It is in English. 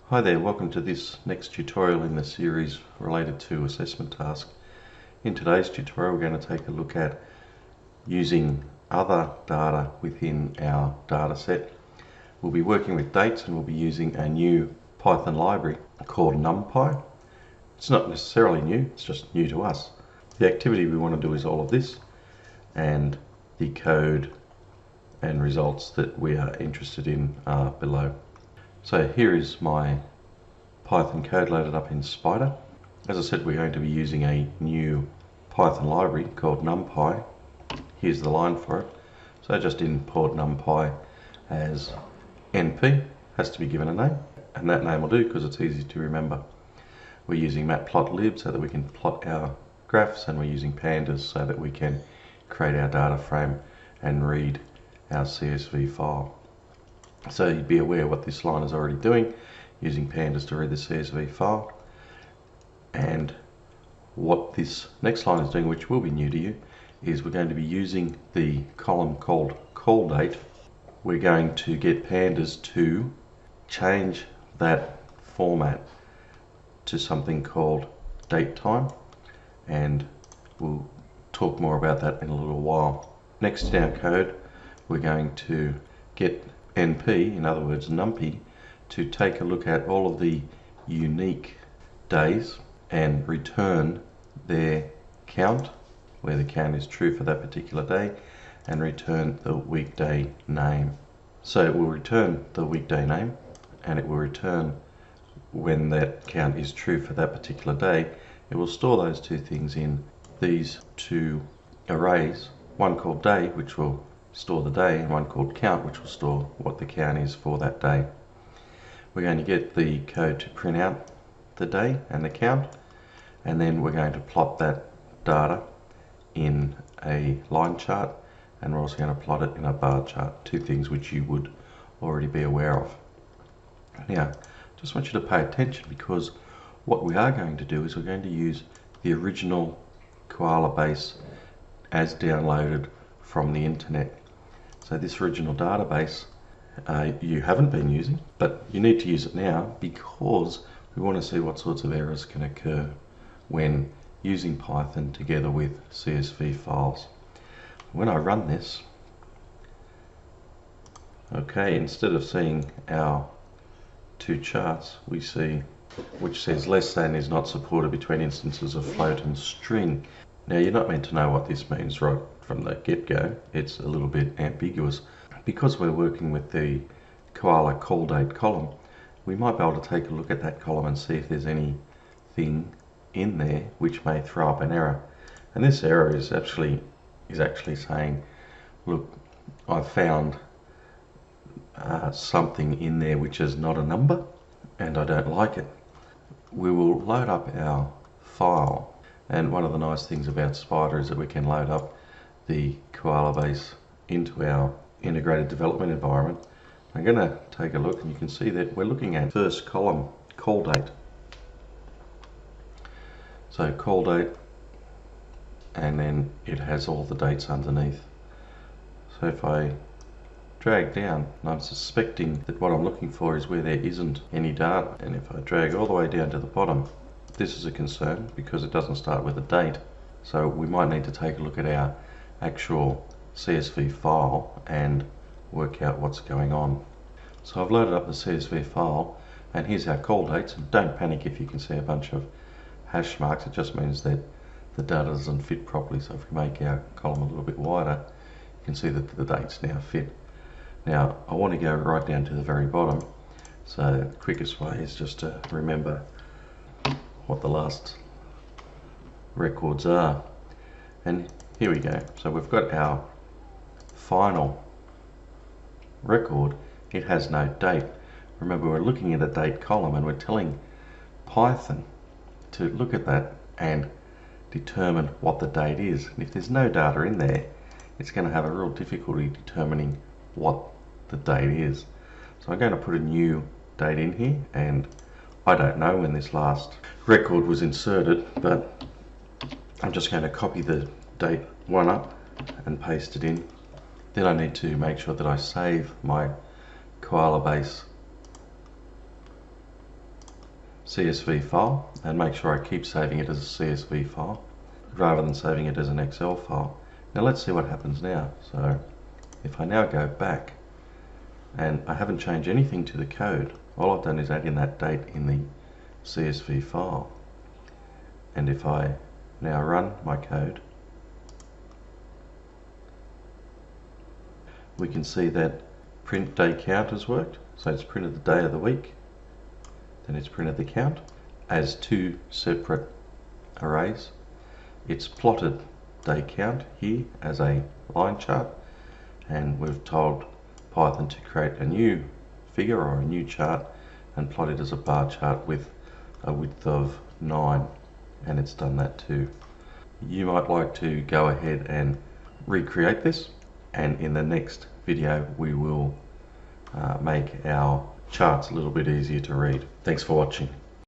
Hi there, welcome to this next tutorial in the series related to assessment tasks. In today's tutorial we're going to take a look at using other data within our data set. We'll be working with dates and we'll be using a new Python library called Numpy. It's not necessarily new, it's just new to us. The activity we want to do is all of this, and the code and results that we are interested in are below. So here is my Python code loaded up in Spider. As I said, we're going to be using a new Python library called Numpy. Here's the line for it. So just import Numpy as NP, has to be given a name, and that name will do because it's easy to remember. We're using matplotlib so that we can plot our graphs, and we're using pandas so that we can create our data frame and read our CSV file. So you'd be aware what this line is already doing, using pandas to read the CSV file. And what this next line is doing, which will be new to you, is we're going to be using the column called call date. We're going to get pandas to change that format to something called date time, and we'll talk more about that in a little while. Next in our code, we're going to get NP, in other words Numpy, to take a look at all of the unique days and return their count, where the count is true for that particular day, and return the weekday name. So it will return the weekday name, and it will return when that count is true for that particular day. It will store those two things in these two arrays, one called day, which will store the day, and one called count, which will store what the count is for that day. We're going to get the code to print out the day and the count, and then we're going to plot that data in a line chart, and we're also going to plot it in a bar chart, two things which you would already be aware of. Now, just want you to pay attention, because what we are going to do is we're going to use the original Koala base as downloaded from the internet. So this original database you haven't been using, but you need to use it now because we want to see what sorts of errors can occur when using Python together with CSV files. When I run this, okay, instead of seeing our two charts, we see which says less than is not supported between instances of float and string. Now, you're not meant to know what this means right from the get-go. It's a little bit ambiguous. Because we're working with the Koala call date column, we might be able to take a look at that column and see if there's anything in there which may throw up an error. And this error is actually saying, look, I've found something in there which is not a number, and I don't like it. We will load up our file, and one of the nice things about Spider is that we can load up the Koala base into our integrated development environment. I'm going to take a look, and you can see that we're looking at first column, call date. So call date, and then it has all the dates underneath. So if I drag down, and I'm suspecting that what I'm looking for is where there isn't any data, and if I drag all the way down to the bottom, this is a concern because it doesn't start with a date. So we might need to take a look at our actual CSV file and work out what's going on. So I've loaded up the CSV file, and here's our call dates. And don't panic if you can see a bunch of hash marks. It just means that the data doesn't fit properly. So if we make our column a little bit wider, you can see that the dates now fit. Now I want to go right down to the very bottom, so the quickest way is just to remember what the last records are. And here we go. So we've got our final record. It has no date. Remember, we're looking at a date column, and we're telling Python to look at that and determine what the date is. And if there's no data in there, it's going to have a real difficulty determining what the date is. So I'm going to put a new date in here, and I don't know when this last record was inserted, but I'm just going to copy the date one up and paste it in. Then I need to make sure that I save my Koala base CSV file and make sure I keep saving it as a CSV file rather than saving it as an Excel file. Now let's see what happens now. So if I now go back, and I haven't changed anything to the code, all I've done is add in that date in the CSV file. And if I now run my code, we can see that print day count has worked. So it's printed the day of the week, then it's printed the count as two separate arrays. It's plotted day count here as a line chart, and we've told Python to create a new figure or a new chart and plot it as a bar chart with a width of 9, and it's done that too. You might like to go ahead and recreate this, and in the next video we will make our charts a little bit easier to read. Thanks for watching.